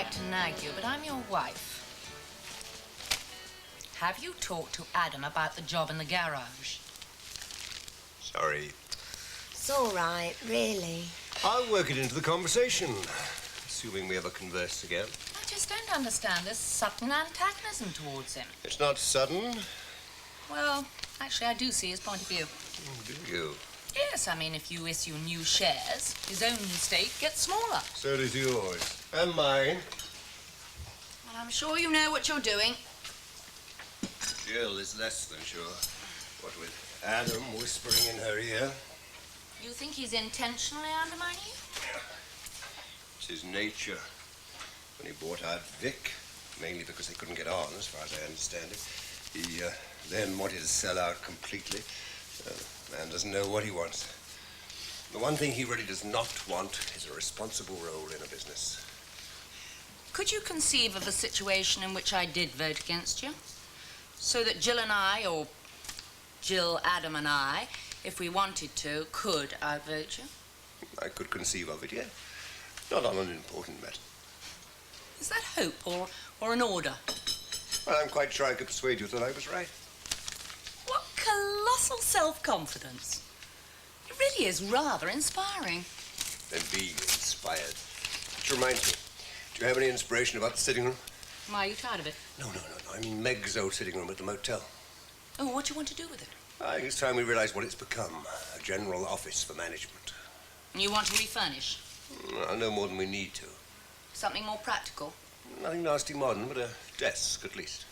like to nag you, but I'm your wife. Have you talked to Adam about the job in the garage? Sorry. It's all right, really. I'll work it into the conversation, assuming we ever converse again. I just don't understand this sudden antagonism towards him. It's not sudden. Well, actually, I do see his point of view. Do you? Yes, I mean, if you issue new shares, his own stake gets smaller. So does yours. And mine. Well, I'm sure you know what you're doing. Jill is less than sure. What with Adam whispering in her ear. You think he's intentionally undermining you? It's his nature. When he bought out Vic, mainly because they couldn't get on, as far as I understand it, he then wanted to sell out completely. Man doesn't know what he wants. The one thing he really does not want is a responsible role in a business. Could you conceive of a situation in which I did vote against you? So that Jill and I, or Jill, Adam and I, if we wanted to, could outvote you? I could conceive of it, yeah. Not on an important matter. Is that hope or an order? Well, I'm quite sure I could persuade you that I was right. What colossal self-confidence. It really is rather inspiring. Then be inspired. Which reminds me, do you have any inspiration about the sitting room? Why, are you tired of it? No. I mean Meg's old sitting room at the motel. Oh, what do you want to do with it? I think it's time we realize what it's become. A general office for management. You want to refurnish? No more than we need to. Something more practical? Nothing nasty modern, but a desk, at least.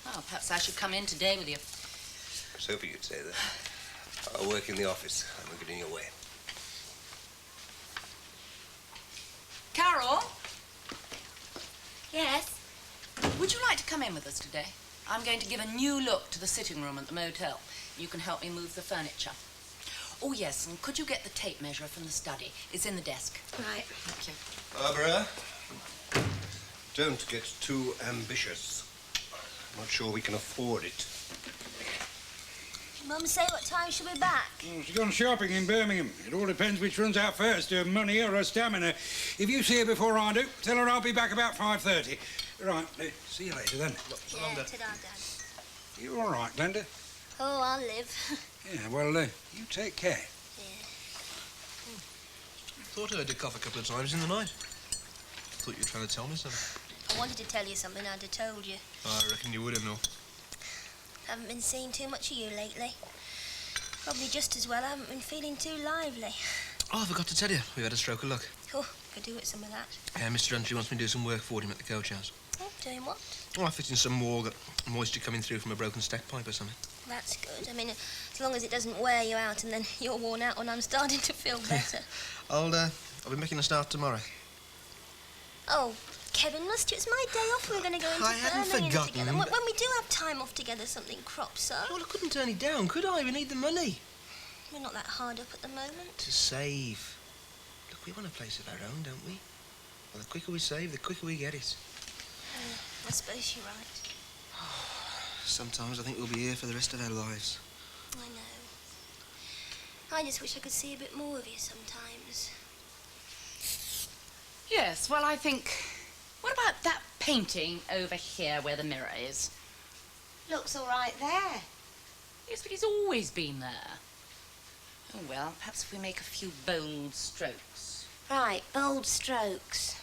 Well, perhaps I should come in today with you. I was hoping you'd say that. I'll work in the office. I'm getting your way. Carole? Yes? Would you like to come in with us today? I'm going to give a new look to the sitting room at the motel. You can help me move the furniture. Oh, yes, and could you get the tape measure from the study? It's in the desk. Right. Thank you. Barbara, don't get too ambitious. I'm not sure we can afford it. Mum, say what time she'll be back? Well, she's gone shopping in Birmingham. It all depends which runs out first, her money or her stamina. If you see her before I do, tell her I'll be back about 5:30. Right, see you later then. Yeah, ta-da, Dad. You all right, Glenda? Oh, I'll live. Yeah, well, you take care. Yeah. Thought I heard you cough a couple of times in the night. Thought you were trying to tell me something. I wanted to tell you something, I'd have told you. I reckon you would have, no. Haven't been seeing too much of you lately. Probably just as well I haven't been feeling too lively. Oh, I forgot to tell you. We've had a stroke of luck. Oh, could do with some of that. Mr. Huntley wants me to do some work for him at the coach house. Oh, doing what? Oh, I fit in some more moisture coming through from a broken stack pipe or something. That's good. I mean, as long as it doesn't wear you out and then you're worn out when I'm starting to feel better. I'll be making a start tomorrow. Oh, Kevin, must you? It's my day off. We're going to go into I hadn't Birmingham forgotten. together. When we do have time off together, something crops up. Well, I couldn't turn it down, could I? We need the money. We're not that hard up at the moment. To save. Look, we want a place of our own, don't we? Well, the quicker we save, the quicker we get it. I suppose you're right. Sometimes I think we'll be here for the rest of our lives. I know. I just wish I could see a bit more of you sometimes. Yes, well, I think... What about that painting over here where the mirror is? Looks all right there. Yes, but he's always been there. Oh, well, perhaps if we make a few bold strokes. Right, bold strokes.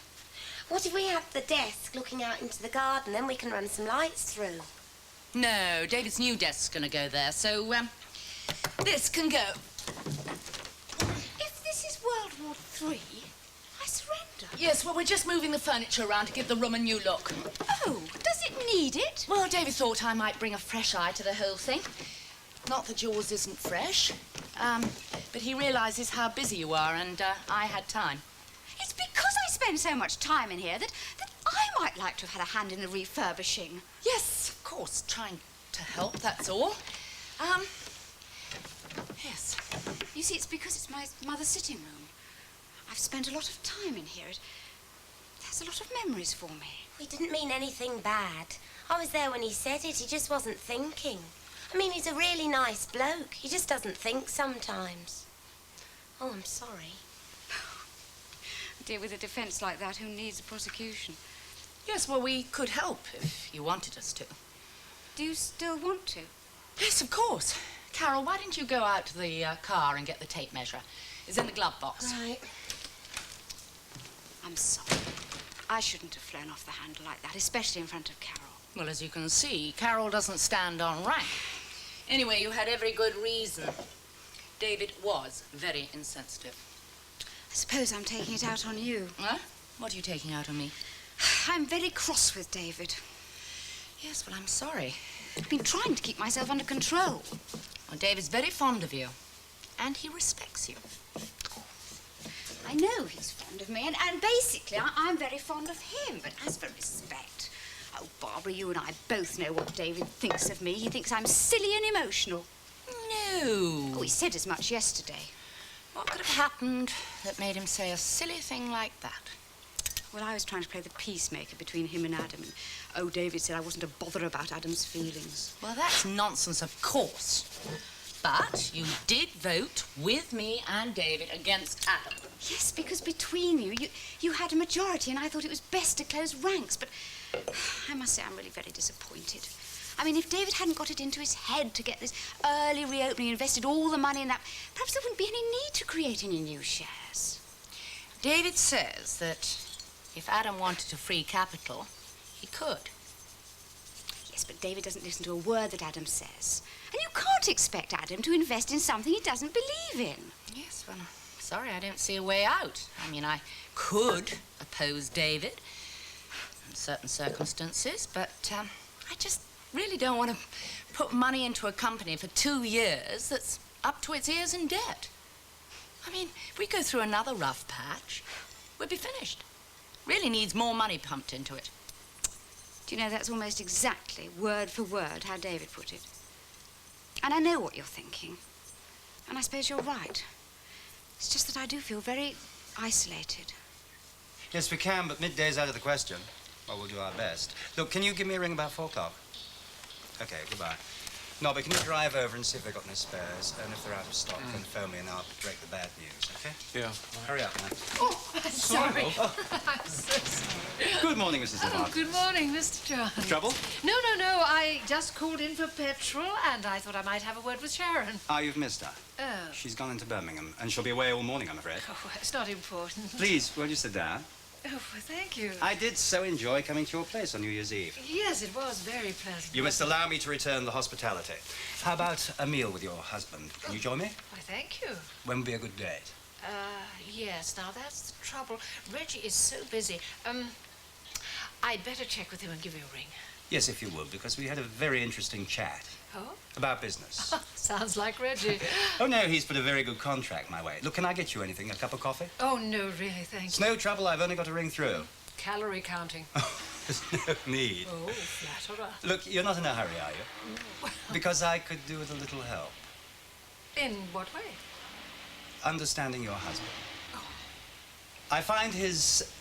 What if we have the desk looking out into the garden, then we can run some lights through? No, David's new desk's going to go there, so, this can go. If this is World War III, I surrender. Yes, well, we're just moving the furniture around to give the room a new look. Oh, does it need it? Well, David thought I might bring a fresh eye to the whole thing. Not that yours isn't fresh, but he realises how busy you are, and I had time. It's because I spend so much time in here that I might like to have had a hand in the refurbishing. Yes, of course, trying to help, that's all. Yes. You see, it's because it's my mother's sitting room. I've spent a lot of time in here. It has a lot of memories for me. We didn't mean anything bad. I was there when he said it. He just wasn't thinking. I mean, he's a really nice bloke. He just doesn't think sometimes. Oh, I'm sorry. dear, with a defence like that, who needs a prosecution? Yes, well, we could help if you wanted us to. Do you still want to? Yes, of course. Carole, why didn't you go out to the car and get the tape measure? It's in the glove box. Right. I'm sorry. I shouldn't have flown off the handle like that, especially in front of Carole. Well, as you can see, Carole doesn't stand on rank. Anyway, you had every good reason. David was very insensitive. I suppose I'm taking it out on you. Huh? What are you taking out on me? I'm very cross with David. Yes, well, I'm sorry. I've been trying to keep myself under control. Well, David's very fond of you, and he respects you. I know he's fond of me, and basically I'm very fond of him. But as for respect, oh, Barbara, you and I both know what David thinks of me. He thinks I'm silly and emotional. No. Oh, he said as much yesterday. What could have happened that made him say a silly thing like that? Well, I was trying to play the peacemaker between him and Adam, and oh, David said I wasn't a bother about Adam's feelings. Well, that's nonsense, of course. But you did vote with me and David against Adam. Yes, because between you had a majority, and I thought it was best to close ranks. But I must say I'm really very disappointed. I mean, if David hadn't got it into his head to get this early reopening, invested all the money in that, perhaps there wouldn't be any need to create any new shares. David says that if Adam wanted to free capital, he could. Yes, but David doesn't listen to a word that Adam says. And you can't expect Adam to invest in something he doesn't believe in. Yes, well, sorry, I don't see a way out. I mean, I could oppose David in certain circumstances, but I just really don't want to put money into a company for 2 years that's up to its ears in debt. I mean, if we go through another rough patch, we'll be finished. Really needs more money pumped into it. Do you know, that's almost exactly, word for word, how David put it. And I know what you're thinking. And I suppose you're right. It's just that I do feel very isolated. Yes, we can, but midday's out of the question. Well, we'll do our best. Look, can you give me a ring about 4 o'clock? Okay, goodbye. Nobby, can you drive over and see if they've got any spares? And if they're out of stock, then phone me and I'll break the bad news, okay? Yeah. Hurry up, man. Oh, I'm sorry. Oh. I'm so sorry. Good morning, Mrs. Oh, Lamont. good morning, Mr. John. Trouble? No. I just called in for petrol, and I thought I might have a word with Sharon. Ah, you've missed her. Oh. She's gone into Birmingham, and she'll be away all morning, I'm afraid. Oh, it's not important. Please, won't you sit down? Oh, well, thank you. I did so enjoy coming to your place on New Year's Eve. Yes, it was very pleasant. You must allow me to return the hospitality. How about a meal with your husband? Can you join me? Why, thank you. When would be a good date? Yes, now that's the trouble. Reggie is so busy. I'd better check with him and give you a ring. Yes, if you would, because we had a very interesting chat. Oh? About business. Sounds like Reggie. Oh, no, he's put a very good contract my way. Look, can I get you anything? A cup of coffee? Oh, no, really, thank It's you. no trouble. I've only got to ring through. Calorie counting. There's no need. Oh, flatterer. Look, you're not in a hurry, are you? No. Because I could do with a little help. In what way? Understanding your husband. I find his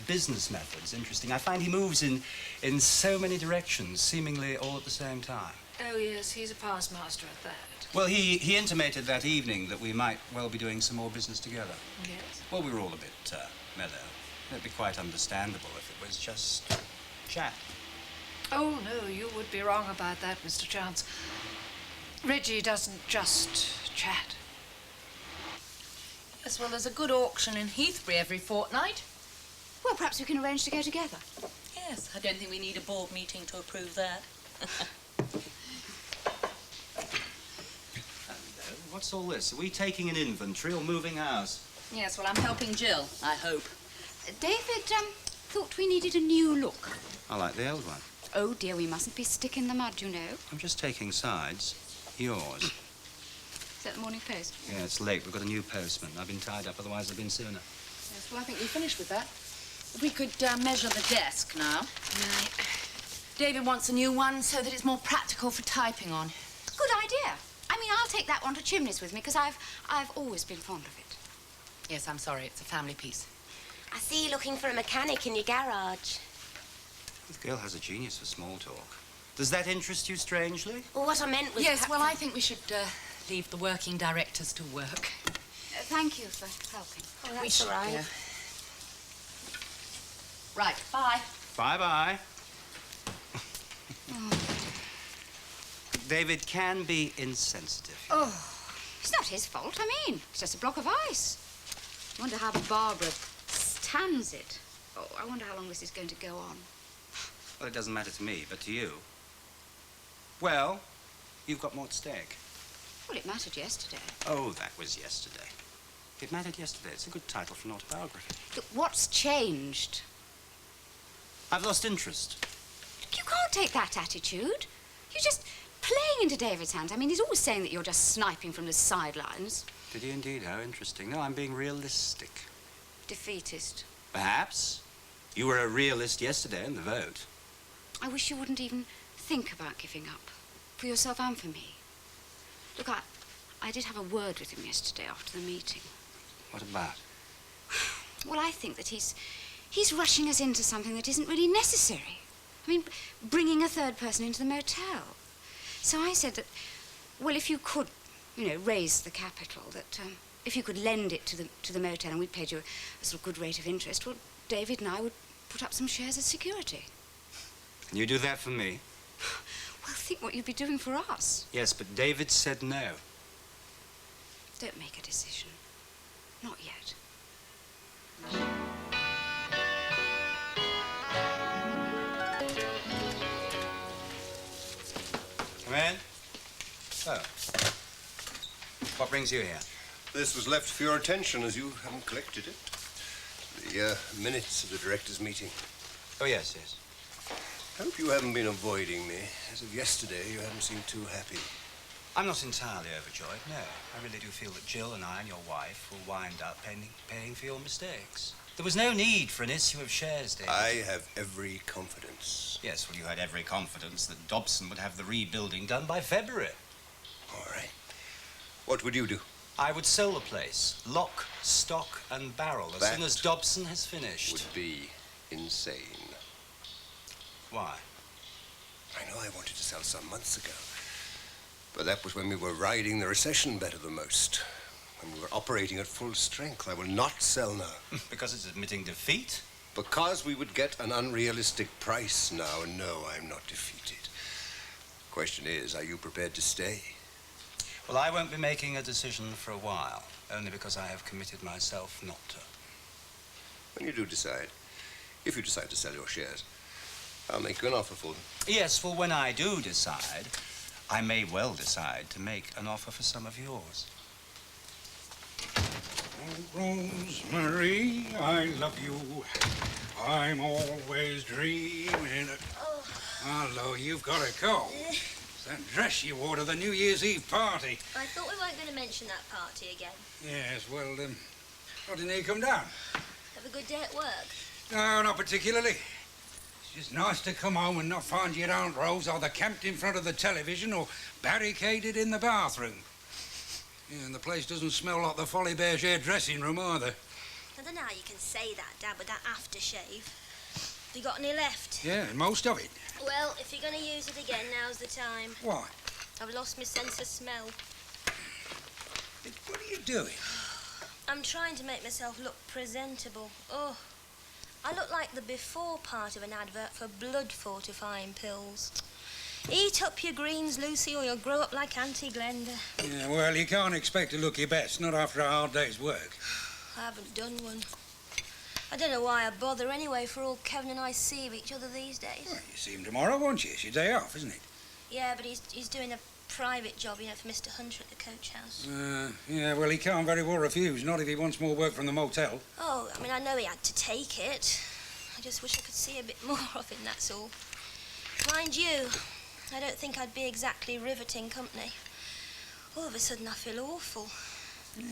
business methods interesting. I find he moves in so many directions, seemingly all at the same time. Oh, yes, he's a past master at that. Well, he intimated that evening that we might well be doing some more business together. Yes? Well, we were all a bit mellow. It'd be quite understandable if it was just chat. Oh, no, you would be wrong about that, Mr. Chance. Reggie doesn't just chat. Yes, well, there's a good auction in Heathbury every fortnight. Well, perhaps we can arrange to go together. Yes, I don't think we need a board meeting to approve that. What's all this? Are we taking an inventory or moving house? Yes, well, I'm helping Jill, I hope. David, thought we needed a new look. I like the old one. Oh, dear, we mustn't be stick in the mud, you know. I'm just taking sides. Yours. Is that the Morning Post? Yeah, it's late. We've got a new postman. I've been tied up, otherwise I'd been sooner. Yes, well, I think we finished with that. If we could measure the desk now. Right. David wants a new one so that it's more practical for typing on. Good idea. I mean, I'll take that one to Chimneys with me, because I've always been fond of it. Yes, I'm sorry, it's a family piece. I see you looking for a mechanic in your garage. The girl has a genius for small talk. Does that interest you strangely? Well, what I meant was... Yes, well, I think we should leave the working directors to work. Thank you for helping. Oh, that's all right. Right, bye. Bye-bye. David can be insensitive. Oh, it's not his fault. I mean, it's just a block of ice. I wonder how Barbara stands it. Oh, I wonder how long this is going to go on. Well, it doesn't matter to me, but to you. Well, you've got more at stake. Well, it mattered yesterday. Oh, that was yesterday. It mattered yesterday. It's a good title for an autobiography. Look, what's changed? I've lost interest. You can't take that attitude. You're just playing into David's hands. I mean, he's always saying that you're just sniping from the sidelines. Did he indeed? How interesting. No, I'm being realistic. Defeatist. Perhaps. You were a realist yesterday in the vote. I wish you wouldn't even think about giving up. For yourself and for me. Look, I did have a word with him yesterday after the meeting. What about? Well, I think that he's rushing us into something that isn't really necessary. I mean, bringing a third person into the motel. So I said that, well, if you could, raise the capital, that if you could lend it to the motel and we paid you a sort of good rate of interest, well, David and I would put up some shares as security. And you do that for me? Well, think what you'd be doing for us. Yes, but David said no. Don't make a decision. Not yet. Come in. So, what brings you here? This was left for your attention as you haven't collected it. The minutes of the directors' meeting. Oh, yes, yes. Hope you haven't been avoiding me. As of yesterday, you haven't seemed too happy. I'm not entirely overjoyed, no. I really do feel that Jill and I and your wife will wind up paying for your mistakes. There was no need for an issue of shares, David. I have every confidence. Yes, well, you had every confidence that Dobson would have the rebuilding done by February. All right. What would you do? I would sell the place, lock, stock, and barrel as soon as Dobson has finished. Would be insane. Why? I know I wanted to sell some months ago. But that was when we were riding the recession better than most. When we were operating at full strength. I will not sell now. Because it's admitting defeat? Because we would get an unrealistic price now. No, I'm not defeated. Question is, are you prepared to stay? Well, I won't be making a decision for a while, only because I have committed myself not to. When you do decide, if you decide to sell your shares, I'll make you an offer for them. Yes, well, when I do decide, I may well decide to make an offer for some of yours. Oh, Rosemary, I love you. I'm always dreaming. Oh. Hello, you've got a cold. It's that dress you wore to the New Year's Eve party. I thought we weren't going to mention that party again. Yes, well, why didn't you come down? Have a good day at work? No, not particularly. It's just nice to come home and not find your Aunt Rose either camped in front of the television or barricaded in the bathroom. Yeah, and the place doesn't smell like the Folly Bergère dressing room either. I don't know how you can say that, Dad, with that aftershave. Have you got any left? Yeah, most of it. Well, if you're going to use it again, now's the time. Why? I've lost my sense of smell. What are you doing? I'm trying to make myself look presentable. Oh, I look like the before part of an advert for blood-fortifying pills. Eat up your greens, Lucy, or you'll grow up like Auntie Glenda. Yeah, well, you can't expect to look your best, not after a hard day's work. I haven't done one. I don't know why I bother anyway, for all Kevin and I see of each other these days. Well, you see him tomorrow, won't you? It's your day off, isn't it? Yeah, but he's doing a private job, for Mr. Hunter at the coach house. Yeah, well, he can't very well refuse, not if he wants more work from the motel. Oh, I know he had to take it. I just wish I could see a bit more of him, that's all. Mind you, I don't think I'd be exactly riveting company. All of a sudden, I feel awful.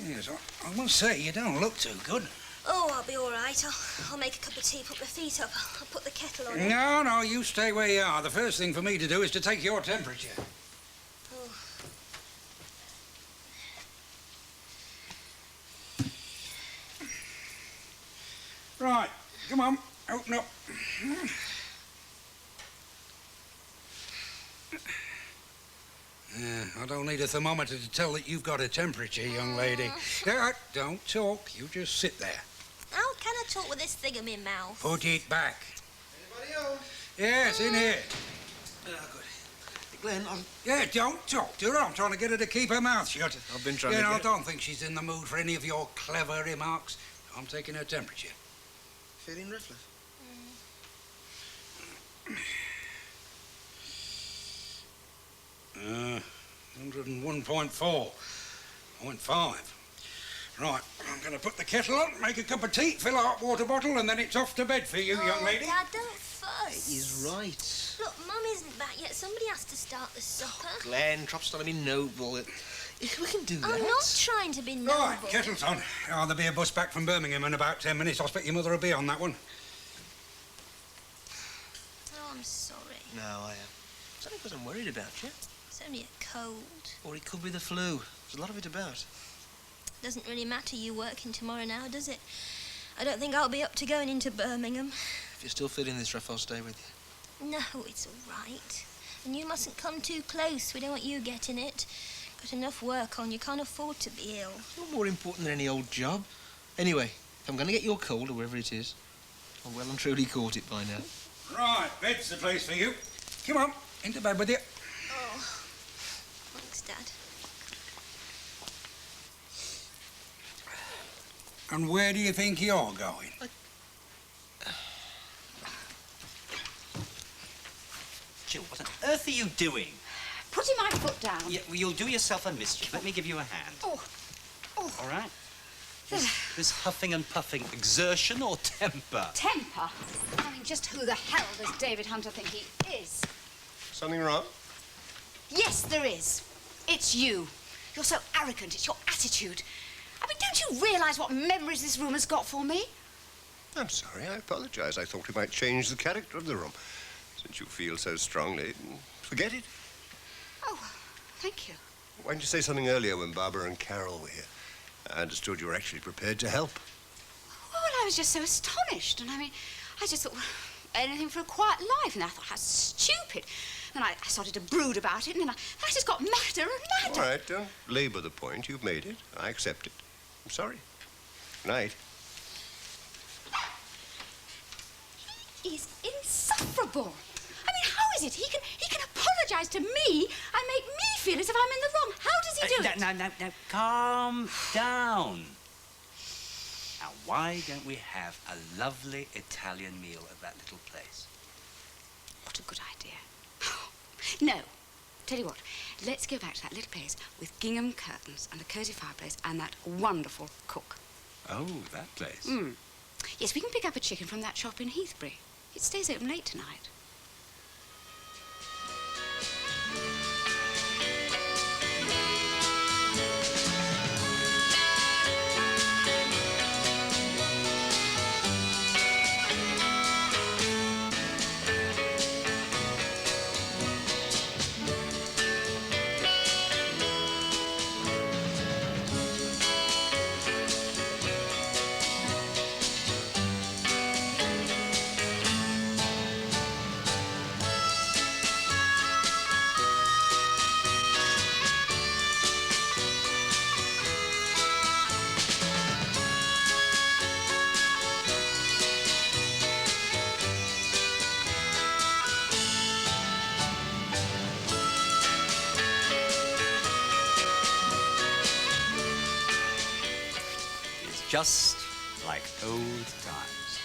Yes, I must say, you don't look too good. Oh, I'll be all right. I'll make a cup of tea, put my feet up. I'll put the kettle on. No, you stay where you are. The first thing for me to do is to take your temperature. Oh. Right, come on, open up. I don't need a thermometer to tell that you've got a temperature, young lady. Don't talk, you just sit there. How can I talk with this thing in my mouth? Put it back. Anybody home? Yes, in here. Good. Glenn, Yeah, don't talk to her. I'm trying to get her to keep her mouth shut. I've been trying yeah, to I get... don't think she's in the mood for any of your clever remarks. I'm taking her temperature. Feeling restless? 101.4. 0.5. Right, I'm going to put the kettle on, make a cup of tea, fill a hot water bottle, and then it's off to bed for you, young lady. Dad, don't fuss. He's right. Look, Mum isn't back yet. Somebody has to start the supper. Glenn, Croft's trying to be noble. We can do that. I'm not trying to be noble. Right, kettle's on. Oh, there'll be a bus back from Birmingham in about 10 minutes. I expect your mother will be on that one. Oh, I'm sorry. No, I am. It's only because I'm worried about you. It's only a cold. Or it could be the flu. There's a lot of it about. Doesn't really matter you working tomorrow now, does it? I don't think I'll be up to going into Birmingham. If you're still feeling this rough, I'll stay with you. No, it's all right. And you mustn't come too close. We don't want you getting it. Got enough work on. You can't afford to be ill. You're more important than any old job. Anyway, if I'm going to get your cold or wherever it is, I've well and truly caught it by now. Right, bed's the place for you. Come on, into bed with you. Oh, thanks, Dad. And where do you think you're going? Jill, what on earth are you doing? Putting my foot down. Yeah, well, you'll do yourself a mischief. Let me give you a hand. Oh. All right? This huffing and puffing, exertion or temper? Temper? I mean, just who the hell does David Hunter think he is? Something wrong? Yes, there is. It's you. You're so arrogant. It's your attitude. I mean, don't you realise what memories this room has got for me? I'm sorry, I apologize. I thought we might change the character of the room. Since you feel so strongly, forget it. Oh, thank you. Why didn't you say something earlier when Barbara and Carole were here? I understood you were actually prepared to help. Well, I was just so astonished. And I mean, I just thought, well, anything for a quiet life. And I thought, how stupid. And I started to brood about it, and then I just got madder and madder. All right, don't labour the point. You've made it. I accept it. I'm sorry. Good night. He is insufferable. I mean, how is it he can apologise to me and make me feel as if I'm in the wrong? How does he do it? No, calm down. Now, why don't we have a lovely Italian meal at that little place? What a good idea. No. Tell you what, let's go back to that little place with gingham curtains and the cosy fireplace and that wonderful cook. Oh, that place? Yes, we can pick up a chicken from that shop in Heathbury. It stays open late tonight. Just like old times.